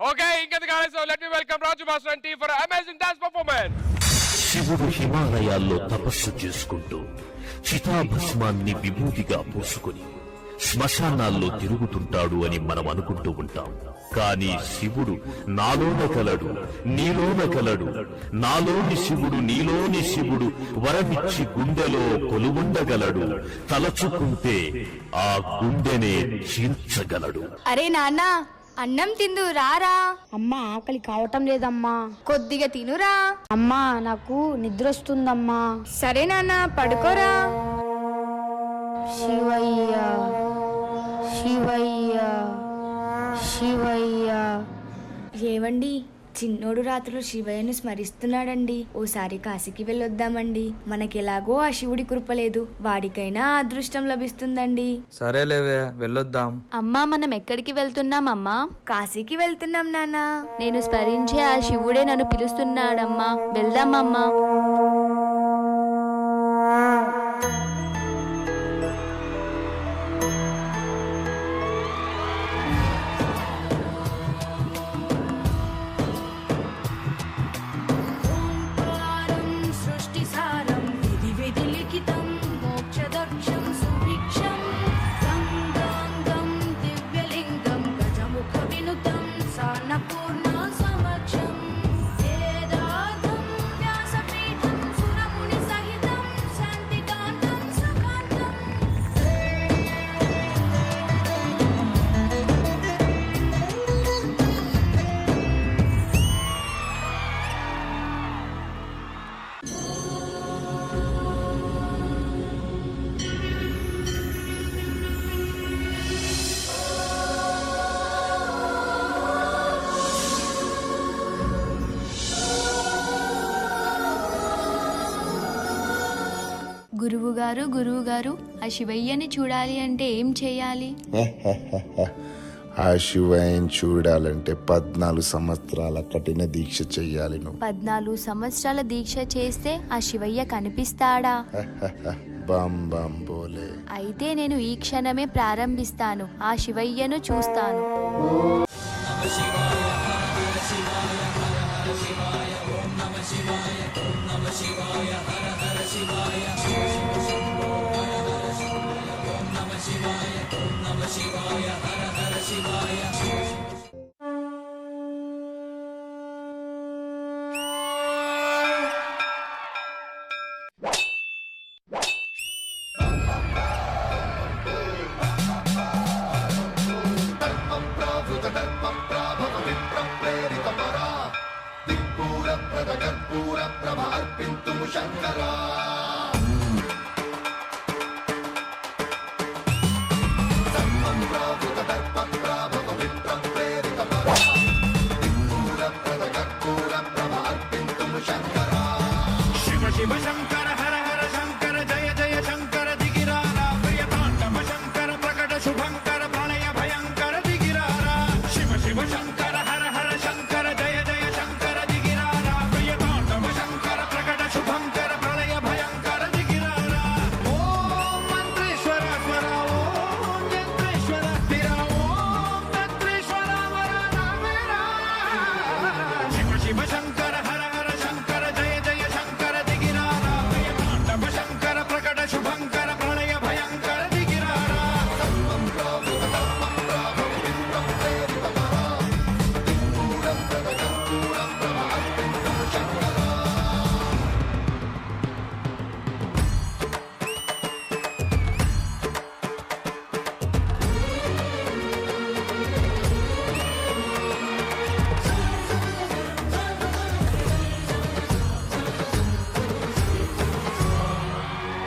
Okay, so let me welcome Raju Master and team for an amazing dance performance. శివుడు హిమాలయాల్లో తపస్సు చేసుకుంటూ చితాభస్మాన్ని విభూతిగా పూసుకుని శ్మశానాల్లో తిరుగుతుంటాడు అని మనం అనుకుంటూ ఉంటాం. కానీ శివుడు నాలోన కలడు, నీలోన కలడు. నాలోని శివుడు నీలోని శివుడు వరమిచ్చి గుండెలో కొలువుండగలడు. తలచుకుంటే ఆ గుండెనే చీల్చగలడు. అరే నాన్నా, అన్నం తిందు రారా. అమ్మా ఆకలి కావటం లేదమ్మా. కొద్దిగా తినురా. అమ్మా నాకు నిద్ర వస్తుందమ్మా. సరే నాన్న, పడుకోరా. శివయ్య శివయ్య శివయ్య. ఏవండి, చిన్నోడు రాత్రులు శివయ్యను స్మరిస్తున్నాడండి. ఓసారి కాశీకి వెళ్ళొద్దామండి. మనకెలాగో ఆ శివుడి కృపలేదు, వాడికైనా అదృష్టం లభిస్తుందండి. సరేలేవే, వెళ్ళొద్దాం. అమ్మా, మనం ఎక్కడికి వెళ్తున్నాం అమ్మా? కాశీకి వెళ్తున్నాం నాన్నా. నేను స్మరించే ఆ శివుడే నన్ను పిలుస్తున్నాడమ్మా. వెళ్దామమ్మా. గురువు గారు, ఆ శివయ్యని చూడాలి అంటే ఏం చేయాలి? ఆ శివయ్యని చూడాలంటే 14 సంవత్సరాల కఠిన దీక్ష చెయ్యాలి. నువ్వు 14 సంవత్సరాల దీక్ష చేస్తే ఆ శివయ్య కనిపిస్తాడా? బం బం బోలే. అయితే నేను ఈ క్షణమే ప్రారంభిస్తాను. ఆ శివయ్యను చూస్తాను.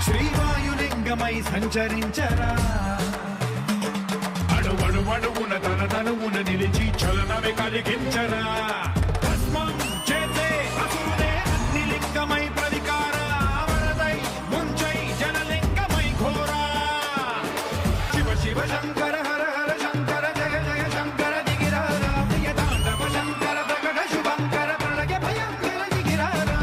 శ్రీవాయులింగమై సంచరించరా, అడుగడుగడుగున తన తనువున నిలిచి చలనమే కలిగించరా. భస్మం చేసే అసురుడే అగ్నిలింగమై ప్రతికార, వరదై ముంచై జనలింగమై ఘోరా. శివ శివ శంకర హర హర శంకర జయ జయ శంకర దిగిరారా. ప్రియ తాండవ శంకర ప్రకట శుభంకర ప్రళయ భయంకర దిగిరారా.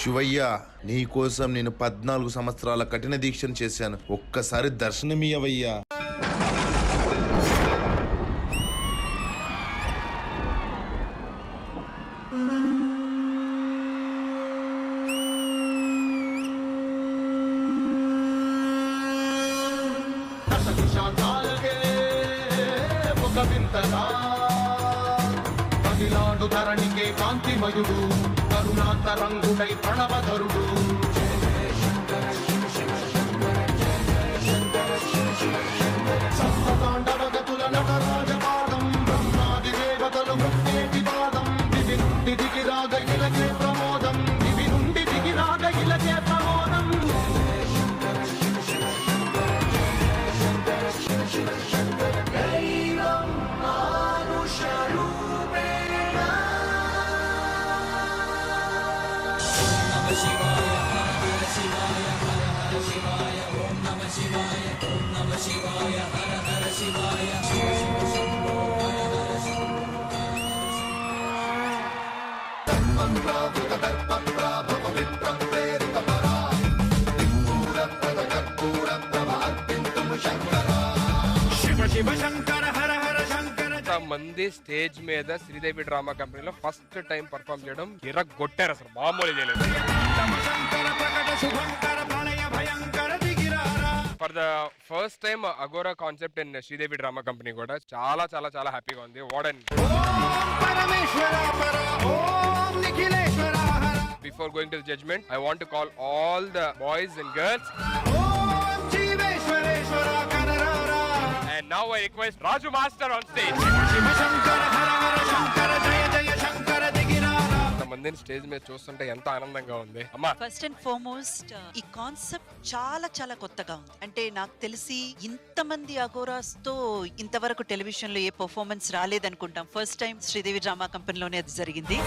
శివయ్య నీ కోసం నేను 14 సంవత్సరాల కఠిన దీక్షను చేశాను. ఒక్కసారి దర్శనమియ్యవయ్యా. ధరణికే కాంతిమయుడు కరుణాంతరంగుడై ప్రణవధరుడు సప్తతాండవగతుల నటరాజపాదం బ్రహ్మాది దేవతలు మృత్యేటి పాదం దివి నుండి దిగిరాగ ఇలకే ప్రమోదం దివి నుండి దిగిరాగ ఇలకే ప్రమోదం శివ శివ శంకర హర హర శంకర. మంది స్టేజ్ మీద శ్రీదేవి డ్రామా కంపెనీలో ఫస్ట్ టైం పర్ఫామ్ చేయడం ఇరగొట్టారు, అసలు మామూలు చేయలేదు. For the first time Aghora concept in Sridevi drama company కూడా చాలా చాలా చాలా హ్యాపీగా ఉంది. వాడన్ before going to the judgement I want to call all the boys and girls. And now I request Raju Master on stage. మందిని స్టేజ్ మీద చూస్తుంటే ఎంత ఆనందంగా ఉంది అమ్మా. ఫస్ట్ అండ్ ఫార్మోస్ట్ ఈ కాన్సెప్ట్ చాలా చాలా కొత్తగా ఉంది. అంటే నాకు తెలిసి ఇంతమంది అగోరాస్ తో ఇంతవరకు టెలివిజన్ లో ఏ పర్ఫార్మెన్స్ రాలేదనుకుంటాం. ఫస్ట్ టైం శ్రీదేవి డ్రామా కంపెనీలోనే అది జరిగింది.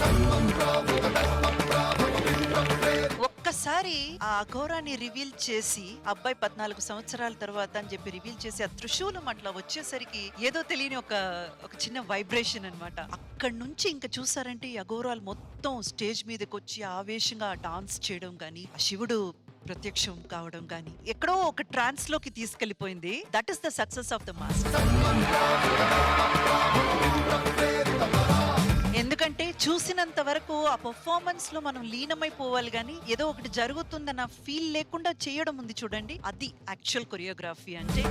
ఒక్కసారి ఆ అఘోరాని రివీల్ చేసి అబ్బాయి 14 సంవత్సరాల తర్వాత అని చెప్పి రివీల్ చేసి ఆ త్రిశూలం అట్లా వచ్చేసరికి ఏదో తెలియని ఒక చిన్న వైబ్రేషన్ అన్నమాట. అక్కడి నుంచి ఇంకా చూసారంటే ఈ అఘోరాలు మొత్తం స్టేజ్ మీదకి వచ్చి ఆవేశంగా డాన్స్ చేయడం గానీ, ఆ శివుడు ప్రత్యక్షం కావడం గానీ ఎక్కడో ఒక ట్రాన్స్ లోకి తీసుకెళ్లిపోయింది. That is the success of the master. ఎందుకంటే చూసినంత వరకు ఆ పర్ఫార్మెన్స్ లో మనం లీనమైపోవాలి గానీ ఏదో ఒకటి జరుగుతుందన్న ఫీల్ లేకుండా చేయడం ఉంది చూడండి, అది యాక్చువల్ కొరియోగ్రఫీ అంటే.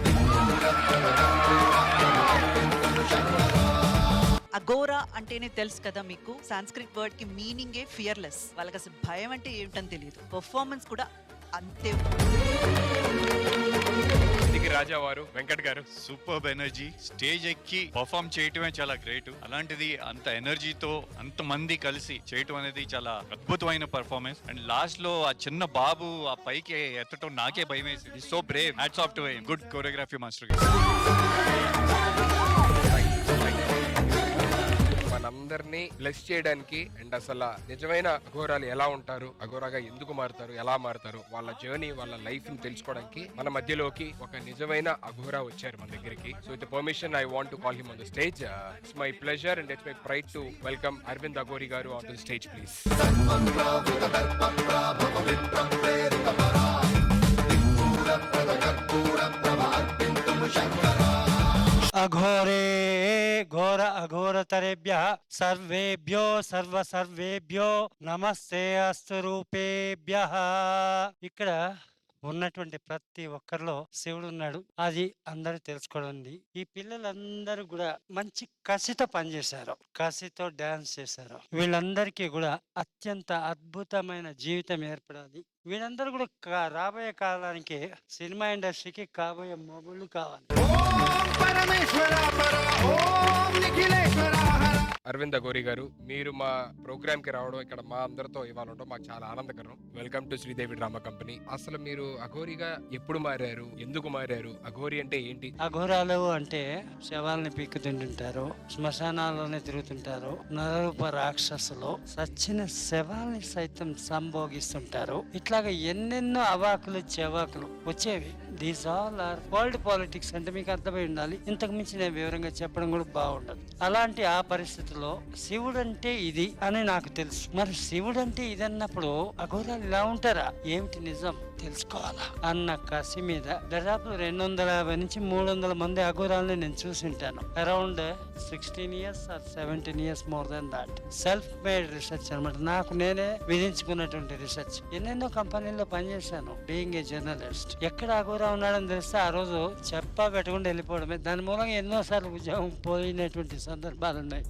అగోరా అంటేనే తెలుసు కదా మీకు, సాంస్క్రిట్ వర్డ్ కి మీనింగే ఫియర్లెస్. వాళ్ళకి అసలు భయం అంటే ఏమిటని తెలియదు. పర్ఫార్మెన్స్ కూడా అంతే. రాజా వారు వెంకట్ గారు సూపర్ ఎనర్జీ, స్టేజ్ ఎక్కి పర్ఫామ్ చేయటమే చాలా గ్రేట్. అలాంటిది అంత ఎనర్జీతో అంత మంది కలిసి చేయటం అనేది చాలా అద్భుతమైన పర్ఫార్మెన్స్. అండ్ లాస్ట్ లో ఆ చిన్న బాబు ఆ పైకి ఎత్తటం నాకే భయం వేసింది. So Brave, hats off to him. Good choreography master. మనందరినీ బ్లెస్ చేయడానికి అండ్ అసలు నిజమైన అఘోరాలు ఎలా ఉంటారు, అఘోరాగా ఎందుకు మారుతారు, ఎలా మారుతారు, వాళ్ళ జర్నీ, వాళ్ళ లైఫ్ ని తెలుసుకోవడానికి మన మధ్యలోకి ఒక నిజమైన అఘోరా వచ్చారు మన దగ్గరికి. So with permission I want to call him on the stage. It's my pleasure and it's my pride to welcome Aravind Aghori garu on the stage please. అఘోరే ఘోర అఘోరతరేభ్యః సర్వేభ్యో సర్వేభ్యో నమస్తే అస్తు రూపేభ్యః. ఇక్కడ ఉన్నటువంటి ప్రతి ఒక్కరిలో శివుడు ఉన్నాడు, అది అందరూ తెలుసుకోవడం ఉంది. ఈ పిల్లలందరూ కూడా మంచి కసితో పనిచేశారు, కసితో డాన్స్ చేశారు. వీళ్ళందరికీ కూడా అత్యంత అద్భుతమైన జీవితం ఏర్పడాలి. వీళ్ళందరూ కూడా రాబోయే కాలానికి సినిమా ఇండస్ట్రీకి కాబోయే మొగుళ్ళు కావాలి. అరవింద్ అఘోరి గారు, మీరు మా ప్రోగ్రామ్ కి రావడం, ఇక్కడ మా అందరితో ఇవాళ ఉండడం మాకు చాలా ఆనందకరం. Welcome to Sridevi drama company. అసలు మీరు అఘోరిగా ఎప్పుడు మారారు, ఎందుకు మారారు, అఘోరి అంటే ఏంటి? అఘోరాలు అంటే శవాలని పీక్కు తింటుంటారు, శ్మశానాల్లోనే తిరుగుతుంటారు, నరరూప రాక్షసులు సచ్చిన శవాల్ని సైతం సంభోగిస్తుంటారు. ఇట్లాగా ఎన్నెన్నో అవాకులు చెవాకులు వచ్చేవి. These all are world politics అంటే మీకు అర్థమై ఉండాలి. ఇంతకు మించి నేను వివరంగా చెప్పడం కూడా బాగుండదు. అలాంటి ఆ పరిస్థితిలో శివుడు అంటే ఇది అని నాకు తెలుసు. మరి శివుడు అంటే ఇది అన్నప్పుడు అఘోరాలు ఇలా ఉంటారా, ఏమిటి నిజం తెలుసుకోవాలా అన్న కసి మీద దాదాపు 250 నుంచి 300 మంది అఘోరాలని నేను చూసి ఉంటాను. Around 16 years or 17 years more than that. Self made research అనమాట, నాకు నేనే విధించుకున్నటువంటి రీసెర్చ్. ఎన్నెన్నో కంపెనీల్లో పనిచేశాను బీయింగ్ ఏ జర్నలిస్ట్. ఎక్కడ అఘోరా ఉన్నాడని తెలిస్తే ఆ రోజు చెప్పా పెట్టకుండా వెళ్ళిపోవడమే. దాని మూలంగా ఎన్నోసార్లు ఉద్యోగం పోయినటువంటి సందర్భాలు ఉన్నాయి.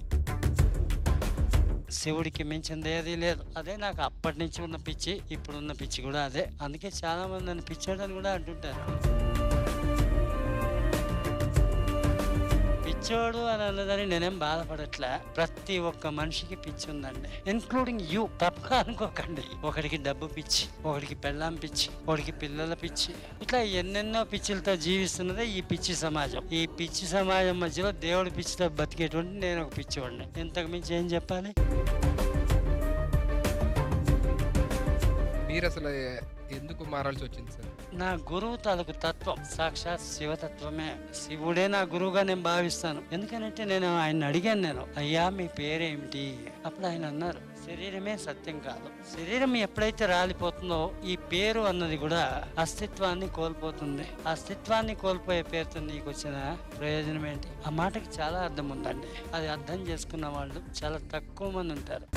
శివుడికి మించింది ఏది లేదు. అదే నాకు అప్పటి నుంచి ఉన్న పిచ్చి, ఇప్పుడున్న పిచ్చి కూడా అదే. అందుకే చాలా మంది నన్ను పిచ్చోడని కూడా అంటుంటారు. పిచ్చోడు అని అన్నదని నేనేం బాధపడట్లే. ప్రతి ఒక్క మనిషికి పిచ్చి ఉందండి, ఇన్క్లూడింగ్ యూ. తప్పగా అనుకోకండి. ఒకడికి డబ్బు పిచ్చి, ఒకడికి పెళ్ళాం పిచ్చి, ఒకడికి పిల్లల పిచ్చి, ఇట్లా ఎన్నెన్నో పిచ్చిలతో జీవిస్తున్నదే ఈ పిచ్చి సమాజం. ఈ పిచ్చి సమాజం మధ్యలో దేవుడి పిచ్చితో బతికేటువంటి నేను ఒక పిచ్చివాడిని. ఇంతకు మించి ఏం చెప్పాలి? మీరు అసలు ఎందుకు మారాల్సి వచ్చింది సార్? నా గురువు తాలూకు తత్వం సాక్షాత్ శివతత్వమే. శివుడే నా గురువుగా నేను భావిస్తాను. ఎందుకనంటే నేను ఆయన అడిగాను, నేను అయ్యా మీ పేరేమిటి? అప్పుడు ఆయన అన్నారు, శరీరమే సత్యం కాదు. శరీరం ఎప్పుడైతే రాలిపోతుందో ఈ పేరు అన్నది కూడా అస్తిత్వాన్ని కోల్పోతుంది. అస్తిత్వాన్ని కోల్పోయే పేరుతో నీకు వచ్చిన ప్రయోజనం ఏంటి? ఆ మాటకి చాలా అర్థం ఉందండి. అది అర్థం చేసుకున్న వాళ్ళు చాలా తక్కువ మంది ఉంటారు.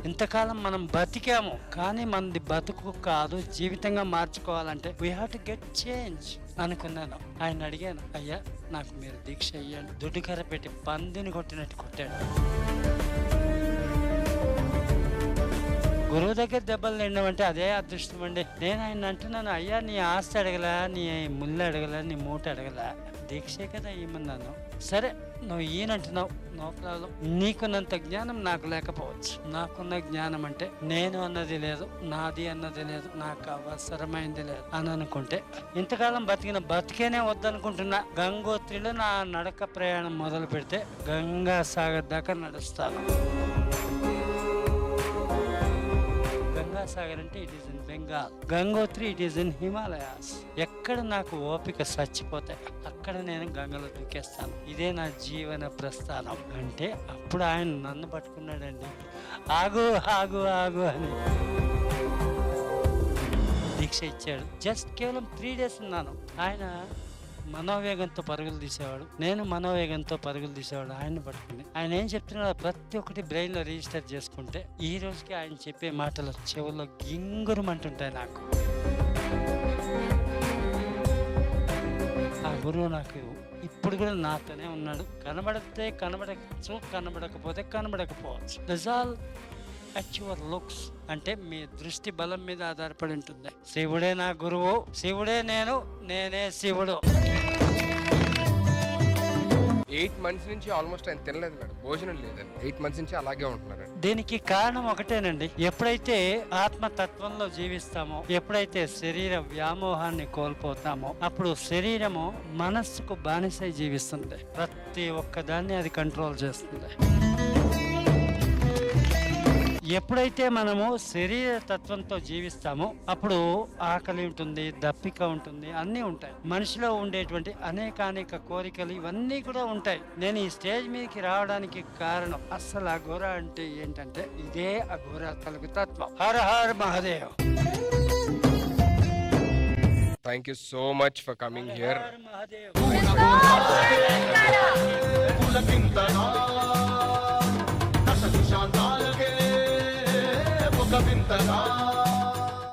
ఇంతకాలం మనం బతికాము, కానీ మనది బతుకు కాదు, జీవితంగా మార్చుకోవాలంటే we have to get change అనుకున్నాను. ఆయన అడిగాను, అయ్యా నాకు మీరు దీక్ష అయ్యాను. దుడ్డు కర్ర పెట్టి పందిని కొట్టినట్టు కొట్టాడు. గురువు దగ్గర దెబ్బలు తినడం అదే అదృష్టం అండి. నేను ఆయన అంటున్నాను, అయ్యా నీ ఆస్తి అడగలా, నీ ముళ్ళు అడగలా, నీ మూట అడగలా, దీక్షే కదా ఇమ్మన్నాను. సరే నువ్వు ఈయనంటున్నావు, నో ప్రాబ్లం. నీకున్నంత జ్ఞానం నాకు లేకపోవచ్చు. నాకున్న జ్ఞానం అంటే నేను అన్నది లేదు, నాది అన్నది లేదు, నాకు అవసరమైంది లేదు అని అనుకుంటే ఇంతకాలం బతికిన బతికేనే వద్దనుకుంటున్నా. గంగోత్రిలో నా నడక ప్రయాణం మొదలు పెడితే గంగా సాగర్ దాకా నడుస్తాను. గంగాసాగర్ అంటే it is in Bengal, Gangotri it is in Himalayas. ఎక్కడ నాకు ఓపిక చచ్చిపోతే అక్కడ నేను గంగలో దూకేస్తాను. ఇదే నా జీవన ప్రస్థానం అంటే అప్పుడు ఆయన నన్ను పట్టుకున్నాడండి. ఆగు ఆగు ఆగు అని దీక్ష ఇచ్చాడు. జస్ట్ కేవలం 3 days ఉన్నాను. ఆయన మనోవేగంతో పరుగులు తీసేవాడు, నేను మనోవేగంతో పరుగులు తీసేవాడు. ఆయన్ని పట్టుకుని ఆయన ఏం చెప్తున్నాడో ప్రతి ఒక్కటి బ్రెయిన్లో రిజిస్టర్ చేసుకుంటే ఈ రోజుకి ఆయన చెప్పే మాటలు చెవుల్లో గింగురమంటుంటాయి నాకు. ఆ గురువు నాకు ఇప్పుడు కూడా నాతోనే ఉన్నాడు. కనబడితే కనబడచ్చు, కనబడకపోతే కనబడకపోవచ్చు. That's all at your looks. అంటే మీ దృష్టి బలం మీద ఆధారపడి ఉంటుంది. శివుడే నా గురువు, శివుడే నేను, నేనే శివుడు. 8 months నుంచి ఆల్మోస్ట్ ఆయన తినలేదు మేడం, భోజనం లేదండి. 8 months నుంచి అలాగే ఉంటున్నారు. దీనికి కారణం ఒకటేనండి, ఎప్పుడైతే ఆత్మతత్వంలో జీవిస్తామో, ఎప్పుడైతే శరీర వ్యామోహాన్ని కోల్పోతామో అప్పుడు శరీరము మనస్సుకు బానిసై జీవిస్తుంది. ప్రతి ఒక్కదాన్ని అది కంట్రోల్ చేస్తుంది. ఎప్పుడైతే మనము శరీర తత్వంతో జీవిస్తామో అప్పుడు ఆకలి ఉంటుంది, దప్పిక ఉంటుంది, అన్నీ ఉంటాయి. మనిషిలో ఉండేటువంటి అనేక కోరికలు ఇవన్నీ కూడా ఉంటాయి. నేను ఈ స్టేజ్ మీదకి రావడానికి కారణం అస్సలు అఘోరా అంటే ఏంటంటే ఇదే అఘోరా తలుగు తత్వం. Hara Hara Mahadev. Thank you so much for coming here. వింతగా